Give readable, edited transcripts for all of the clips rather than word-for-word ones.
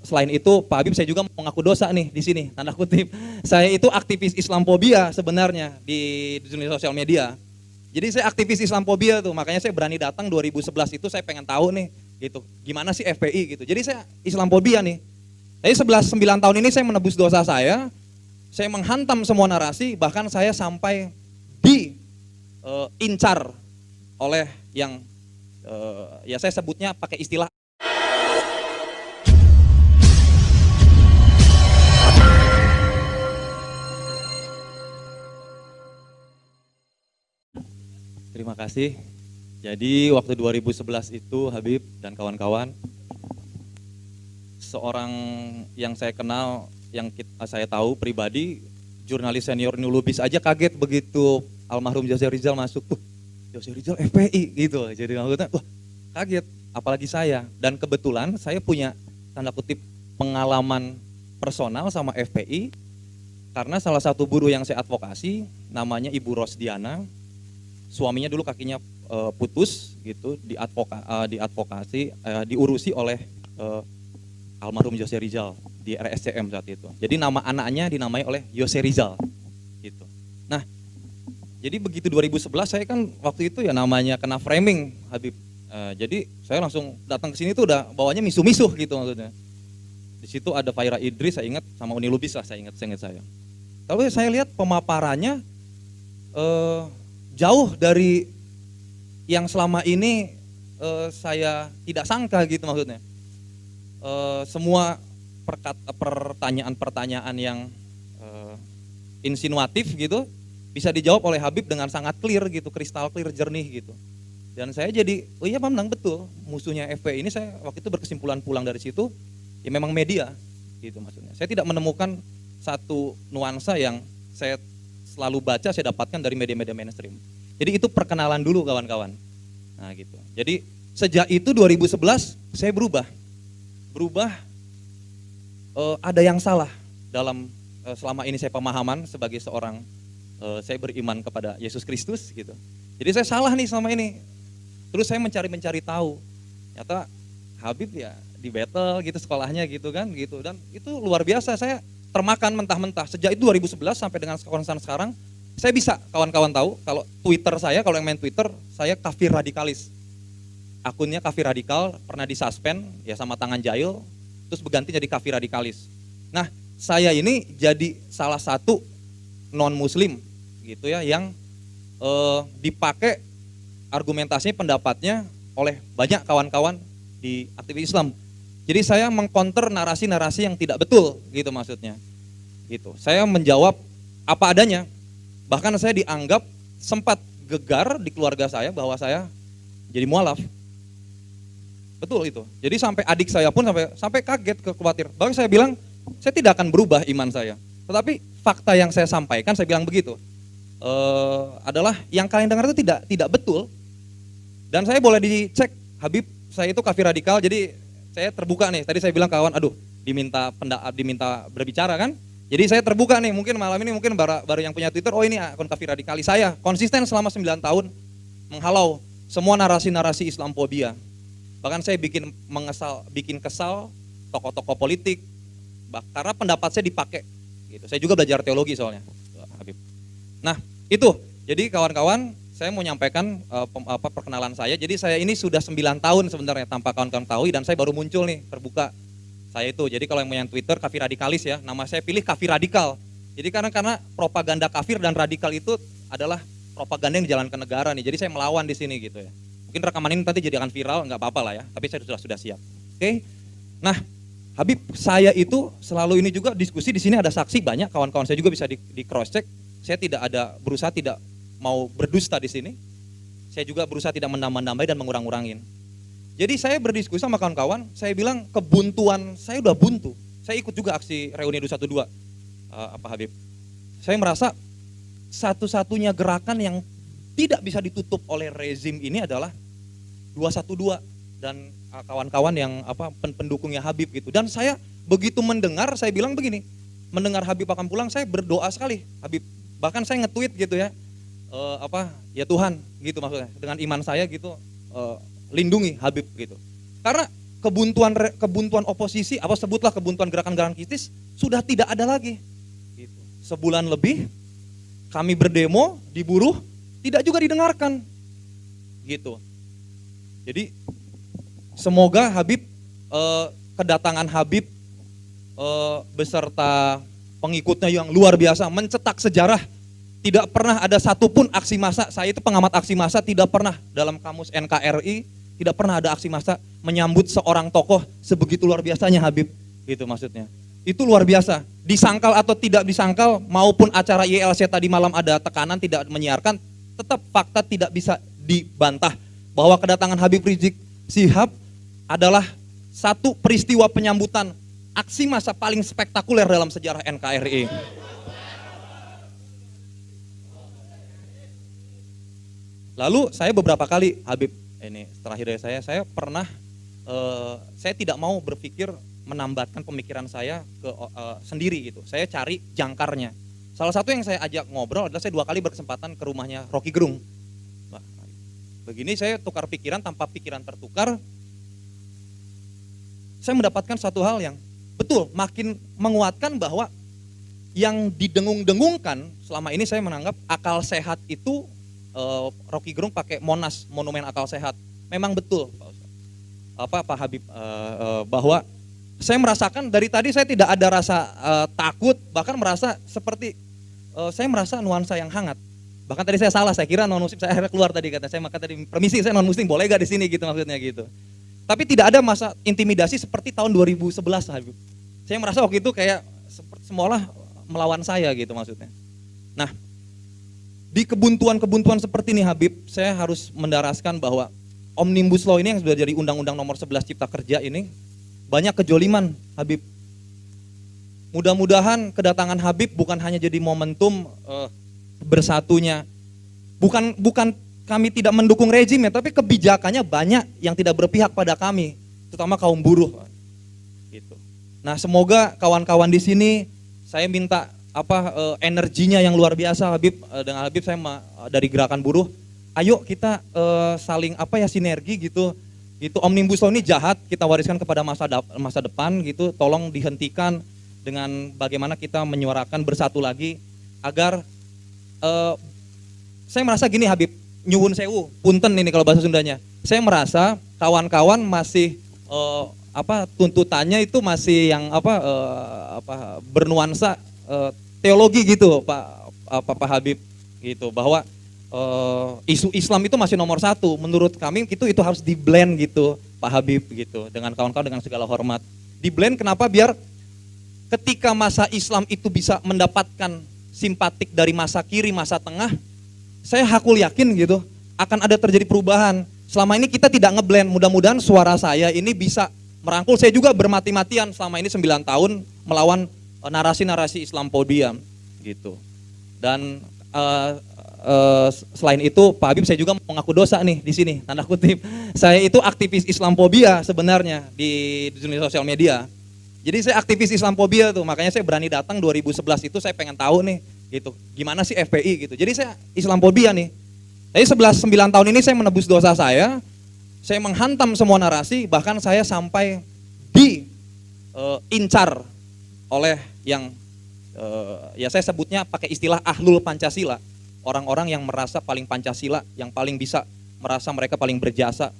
Selain itu Pak Habib, saya juga mengaku dosa nih di sini, tanda kutip. Saya itu aktivis Islamophobia sebenarnya di dunia sosial media. Jadi saya aktivis Islamophobia tuh, makanya saya berani datang 2011 itu, saya pengen tahu nih gitu, gimana sih FPI gitu. Jadi saya Islamophobia nih. Jadi 9 tahun ini saya menebus dosa saya menghantam semua narasi, bahkan saya sampai diincar oleh yang ya saya sebutnya pakai istilah. Terima kasih. Jadi waktu 2011 itu Habib dan kawan-kawan, seorang yang saya kenal, saya tahu pribadi, jurnalis senior New Lubis aja kaget begitu almarhum Jose Rizal masuk. Jose Rizal FPI gitu. Jadi maksudnya, wah kaget, apalagi saya. Dan kebetulan saya punya tanda kutip pengalaman personal sama FPI, karena salah satu buruh yang saya advokasi namanya Ibu Rosdiana. Suaminya dulu kakinya putus gitu, diurusi oleh almarhum Jose Rizal di RSCM saat itu. Jadi nama anaknya dinamai oleh Jose Rizal gitu. Nah, jadi begitu 2011 saya kan waktu itu ya namanya kena framing Habib. Jadi saya langsung datang ke sini tuh udah bawanya misuh-misuh gitu maksudnya. Di situ ada Faira Idris, saya ingat, sama Uni Lubis lah, saya ingat saya. Tapi saya lihat pemaparannya jauh dari yang selama ini saya tidak sangka gitu maksudnya. Semua pertanyaan-pertanyaan yang insinuatif gitu bisa dijawab oleh Habib dengan sangat clear gitu, kristal clear, jernih gitu. Dan saya jadi, oh iya Pak Menang, betul, musuhnya FPI ini, saya waktu itu berkesimpulan pulang dari situ, ya memang media gitu maksudnya. Saya tidak menemukan satu nuansa yang saya selalu baca, saya dapatkan dari media-media mainstream. Jadi itu perkenalan dulu kawan-kawan. Nah gitu. Jadi sejak itu 2011 saya berubah, ada yang salah dalam selama ini saya pemahaman sebagai seorang, saya beriman kepada Yesus Kristus gitu. Jadi saya salah nih selama ini. Terus saya mencari tahu. Ternyata Habib ya di battle gitu sekolahnya gitu kan gitu, dan itu luar biasa, saya termakan mentah-mentah. Sejak itu 2011 sampai dengan sekarang, saya bisa kawan-kawan tahu kalau Twitter saya, kalau yang main Twitter, saya kafir radikalis. Akunnya kafir radikal, pernah disuspend ya sama tangan jahil, terus berganti jadi kafir radikalis. Nah, saya ini jadi salah satu non-muslim gitu ya yang dipakai argumentasinya, pendapatnya oleh banyak kawan-kawan di aktivis Islam. Jadi saya mengcounter narasi-narasi yang tidak betul gitu maksudnya. Gitu. Saya menjawab apa adanya. Bahkan saya dianggap sempat gegar di keluarga saya bahwa saya jadi mualaf. Betul itu. Jadi sampai adik saya pun sampai kaget, khawatir. Bahkan saya bilang, saya tidak akan berubah iman saya. Tetapi fakta yang saya sampaikan, saya bilang begitu, adalah yang kalian dengar itu tidak betul. Dan saya boleh dicek, Habib, saya itu kafir radikal, jadi saya terbuka nih. Tadi saya bilang kawan, aduh, diminta berbicara kan. Jadi saya terbuka nih, mungkin malam ini mungkin baru yang punya Twitter, oh ini akun kafir radikalis. Saya konsisten selama 9 tahun menghalau semua narasi-narasi Islamophobia. Bahkan saya bikin kesal tokoh-tokoh politik, karena pendapat saya dipakai. Gitu. Saya juga belajar teologi soalnya, Habib. Nah itu, jadi kawan-kawan, saya mau nyampaikan perkenalan saya. Jadi saya ini sudah 9 tahun sebenarnya tanpa kawan-kawan tahu, dan saya baru muncul nih terbuka. Saya itu, jadi kalau yang mau yang Twitter kafir radikalis ya, nama saya pilih kafir radikal. Jadi karena propaganda kafir dan radikal itu adalah propaganda yang dijalankan negara nih. Jadi saya melawan di sini gitu ya. Mungkin rekaman ini nanti jadi akan viral, nggak apa-apa lah ya. Tapi saya sudah siap. Oke. Nah, Habib, saya itu selalu ini juga diskusi di sini, ada saksi banyak, kawan-kawan saya juga bisa di cross check. Saya berusaha tidak mau berdusta di sini. Saya juga berusaha tidak menambah-nambah dan mengurang-urangin. Jadi saya berdiskusi sama kawan-kawan, saya bilang kebuntuan saya udah buntu. Saya ikut juga aksi reuni 212, Habib. Saya merasa satu-satunya gerakan yang tidak bisa ditutup oleh rezim ini adalah 212 dan kawan-kawan yang pendukungnya Habib gitu. Dan saya begitu mendengar, saya bilang begini, mendengar Habib akan pulang, saya berdoa sekali, Habib. Bahkan saya nge-tweet gitu ya, ya Tuhan gitu maksudnya, dengan iman saya gitu, lindungi Habib gitu. Karena kebuntuan oposisi, apa sebutlah kebuntuan gerakan-gerakan kritis sudah tidak ada lagi. Gitu. Sebulan lebih kami berdemo, diburuh, tidak juga didengarkan. Gitu. Jadi semoga Habib, kedatangan Habib beserta pengikutnya yang luar biasa mencetak sejarah. Tidak pernah ada satupun aksi massa, saya itu pengamat aksi massa, tidak pernah dalam kamus NKRI, tidak pernah ada aksi massa menyambut seorang tokoh sebegitu luar biasanya Habib, gitu maksudnya. Itu luar biasa, disangkal atau tidak disangkal, maupun acara YLC tadi malam ada tekanan tidak menyiarkan, tetap fakta tidak bisa dibantah bahwa kedatangan Habib Rizik Syihab adalah satu peristiwa penyambutan aksi massa paling spektakuler dalam sejarah NKRI. Lalu saya beberapa kali, Habib, ini terakhir dari saya pernah, saya tidak mau berpikir menambatkan pemikiran saya ke sendiri gitu. Saya cari jangkarnya. Salah satu yang saya ajak ngobrol adalah saya 2 kali berkesempatan ke rumahnya Rocky Gerung. Nah, begini saya tukar pikiran tanpa pikiran tertukar. Saya mendapatkan satu hal yang betul makin menguatkan bahwa yang didengung-dengungkan selama ini saya menganggap akal sehat itu Rocky Gerung pakai Monas, monumen akal sehat. Memang betul Pak Habib, bahwa saya merasakan dari tadi saya tidak ada rasa takut, bahkan merasa seperti saya merasa nuansa yang hangat. Bahkan tadi saya salah, saya kira non muslim, saya akhirnya keluar tadi kata saya, maka tadi permisi saya non muslim, boleh gak di sini gitu maksudnya gitu. Tapi tidak ada masa intimidasi seperti tahun 2011 Habib. Saya merasa waktu itu kayak semualah melawan saya gitu maksudnya. Nah, di kebuntuan-kebuntuan seperti ini Habib, saya harus mendaraskan bahwa Omnibus Law ini yang sudah jadi Undang-Undang Nomor 11 Cipta Kerja ini banyak kejoliman Habib. Mudah-mudahan kedatangan Habib bukan hanya jadi momentum bersatunya. Bukan kami tidak mendukung rezim ya, tapi kebijakannya banyak yang tidak berpihak pada kami, terutama kaum buruh. Gitu. Nah, semoga kawan-kawan di sini, saya minta energinya yang luar biasa Habib, dengan Habib saya dari gerakan buruh, ayo kita saling sinergi gitu. Gitu, Omnibus Law ini jahat, kita wariskan kepada masa depan gitu, tolong dihentikan dengan bagaimana kita menyuarakan bersatu lagi agar saya merasa gini Habib, nyuwun sewu, punten ini kalau bahasa Sundanya. Saya merasa kawan-kawan masih tuntutannya itu masih yang bernuansa teologi gitu Pak Habib gitu, bahwa isu Islam itu masih nomor 1. Menurut kami itu harus di blend gitu Pak Habib gitu, dengan kawan-kawan dengan segala hormat. Di blend kenapa? Biar ketika masa Islam itu bisa mendapatkan simpatik dari masa kiri, masa tengah, saya hakul yakin gitu akan ada terjadi perubahan. Selama ini kita tidak ngeblend, mudah-mudahan suara saya ini bisa merangkul. Saya juga bermati-matian selama ini 9 tahun melawan narasi-narasi Islamophobia gitu. Dan selain itu Pak Habib, saya juga mengaku dosa nih di sini, tanda kutip. Saya itu aktivis Islamophobia sebenarnya di dunia sosial media. Jadi saya aktivis Islamophobia tuh, makanya saya berani datang 2011 itu, saya pengen tahu nih gitu, gimana sih FPI gitu. Jadi saya Islamophobia nih. Jadi 9 tahun ini saya menebus dosa saya menghantam semua narasi, bahkan saya sampai diincar oleh yang ya saya sebutnya pakai istilah ahlul Pancasila, orang-orang yang merasa paling Pancasila, yang paling bisa merasa mereka paling berjasa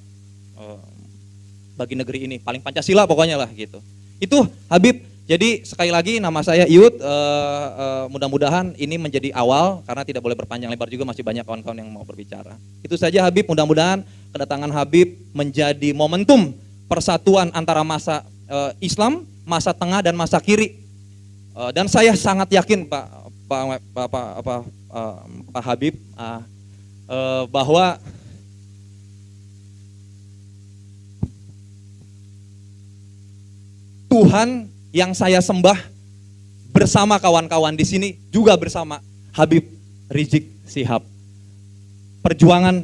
bagi negeri ini, paling Pancasila pokoknya lah gitu. Itu Habib. Jadi sekali lagi nama saya Iut, mudah-mudahan ini menjadi awal, karena tidak boleh berpanjang lebar juga, masih banyak kawan-kawan yang mau berbicara. Itu saja Habib, mudah-mudahan kedatangan Habib menjadi momentum persatuan antara masa Islam, masa tengah dan masa kiri. Dan saya sangat yakin Pak Habib bahwa Tuhan yang saya sembah bersama kawan-kawan di sini juga bersama Habib Rizik Syihab. Perjuangan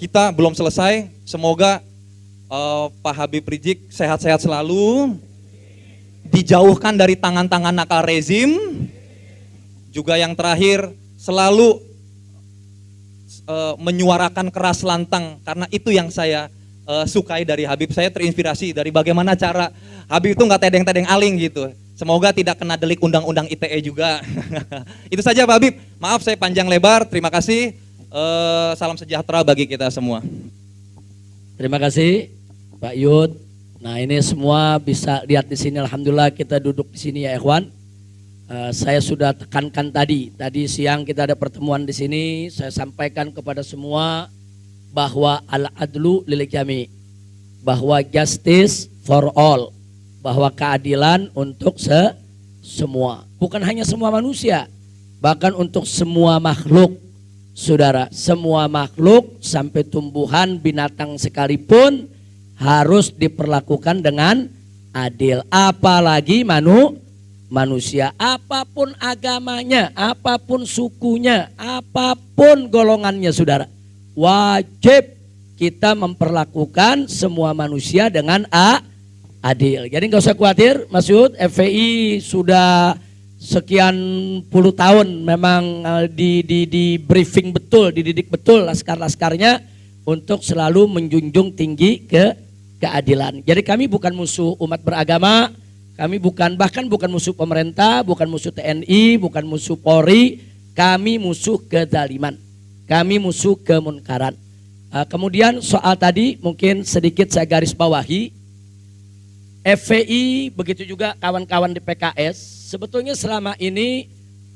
kita belum selesai. Semoga Pak Habib Rizik sehat-sehat selalu, dijauhkan dari tangan-tangan nakal rezim. Juga yang terakhir, selalu menyuarakan keras lantang, karena itu yang saya sukai dari Habib. Saya terinspirasi dari bagaimana cara Habib itu nggak tedeng-tedeng aling gitu. Semoga tidak kena delik undang-undang ITE juga. Itu saja Pak Habib. Maaf saya panjang lebar. Terima kasih. Salam sejahtera bagi kita semua. Terima kasih Pak Yud. Nah ini semua bisa lihat di sini. Alhamdulillah kita duduk di sini ya ikhwan. Saya sudah tekankan tadi siang kita ada pertemuan di sini. Saya sampaikan kepada semua bahwa al-adlu lil jami, bahwa justice for all, bahwa keadilan untuk semua, bukan hanya semua manusia, bahkan untuk semua makhluk. Saudara, semua makhluk sampai tumbuhan, binatang sekalipun harus diperlakukan dengan adil, apalagi manusia, apapun agamanya, apapun sukunya, apapun golongannya saudara, wajib kita memperlakukan semua manusia dengan adil. Jadi nggak usah khawatir Mas Yud, FPI sudah sekian puluh tahun memang di briefing betul, dididik betul laskar-laskarnya untuk selalu menjunjung tinggi keadilan. Jadi kami bukan musuh umat beragama, kami bahkan bukan musuh pemerintah, bukan musuh TNI, bukan musuh Polri, kami musuh kezaliman, kami musuh kemunkaran. Kemudian soal tadi mungkin sedikit saya garis bawahi, FPI begitu juga kawan-kawan di PKS sebetulnya selama ini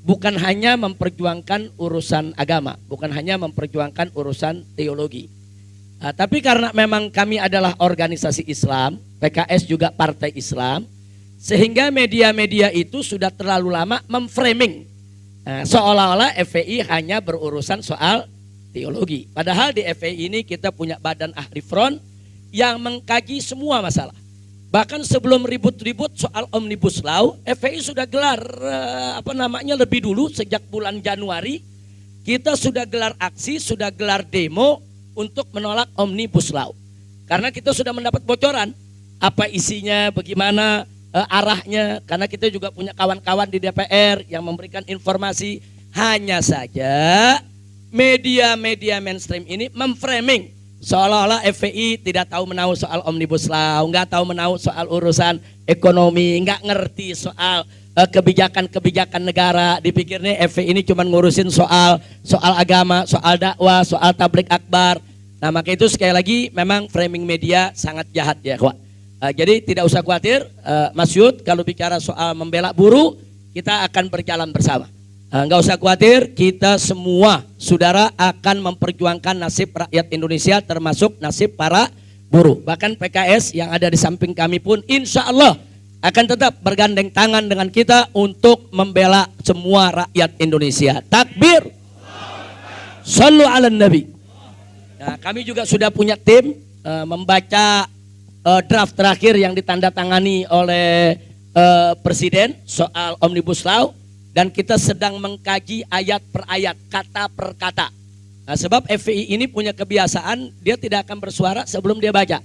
bukan hanya memperjuangkan urusan agama, bukan hanya memperjuangkan urusan teologi. Tapi karena memang kami adalah organisasi Islam, PKS juga partai Islam, sehingga media-media itu sudah terlalu lama memframing seolah-olah FPI hanya berurusan soal teologi. Padahal di FPI ini kita punya badan ahli front yang mengkaji semua masalah. Bahkan sebelum ribut-ribut soal Omnibus Law, FPI sudah gelar lebih dulu sejak bulan Januari kita sudah gelar aksi, sudah gelar demo untuk menolak Omnibus Law. Karena kita sudah mendapat bocoran apa isinya, bagaimana arahnya, karena kita juga punya kawan-kawan di DPR yang memberikan informasi. Hanya saja media-media mainstream ini memframing seolah-olah FPI tidak tahu menahu soal Omnibus Law, nggak tahu menahu soal urusan ekonomi, nggak ngerti soal kebijakan-kebijakan negara. Dipikirnya FPI ini cuma ngurusin soal agama, soal dakwah, soal tablik akbar. Nah maka itu sekali lagi memang framing media sangat jahat ya kawan. Jadi tidak usah khawatir Mas Yud, kalau bicara soal membela buruh kita akan berjalan bersama. Nggak usah khawatir, kita semua saudara akan memperjuangkan nasib rakyat Indonesia termasuk nasib para buruh. Bahkan PKS yang ada di samping kami pun insya Allah akan tetap bergandeng tangan dengan kita untuk membela semua rakyat Indonesia. Takbir, sallu ala nabi. Nah, kami juga sudah punya tim membaca draft terakhir yang ditandatangani oleh Presiden soal Omnibus Law. Dan kita sedang mengkaji ayat per ayat, kata per kata. Nah, sebab FPI ini punya kebiasaan, dia tidak akan bersuara sebelum dia baca.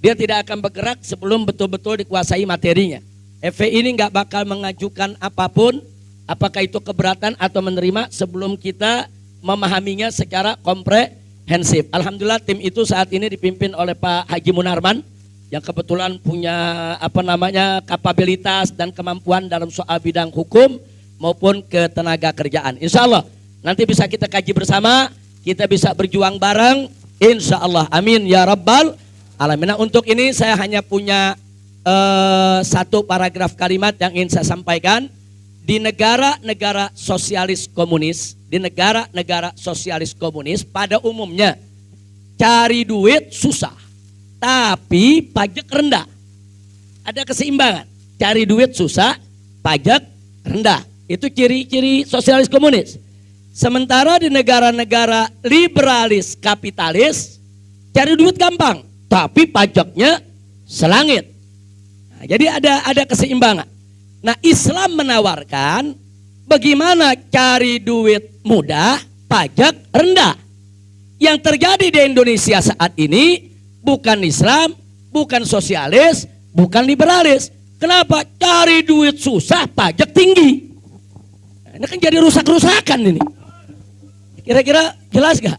Dia tidak akan bergerak sebelum betul-betul dikuasai materinya. FPI ini nggak bakal mengajukan apapun, apakah itu keberatan atau menerima sebelum kita memahaminya secara komprehensif. Alhamdulillah tim itu saat ini dipimpin oleh Pak Haji Munarman yang kebetulan punya kapabilitas dan kemampuan dalam soal bidang hukum maupun ketenaga kerjaan. Insya Allah nanti bisa kita kaji bersama, kita bisa berjuang bareng, insya Allah. Amin ya rabbal alamin. Nah, untuk ini saya hanya punya satu paragraf kalimat yang ingin saya sampaikan. Di negara-negara sosialis komunis, pada umumnya cari duit susah, tapi pajak rendah. Ada keseimbangan, cari duit susah, pajak rendah. Itu ciri-ciri sosialis komunis. Sementara di negara-negara liberalis kapitalis cari duit gampang, tapi pajaknya selangit. Nah, jadi ada keseimbangan. Nah, Islam menawarkan bagaimana cari duit mudah, pajak rendah. Yang terjadi di Indonesia saat ini bukan Islam, bukan sosialis, bukan liberalis. Kenapa? Cari duit susah, pajak tinggi. Ini kan jadi rusak-rusakan ini. Kira-kira jelas gak?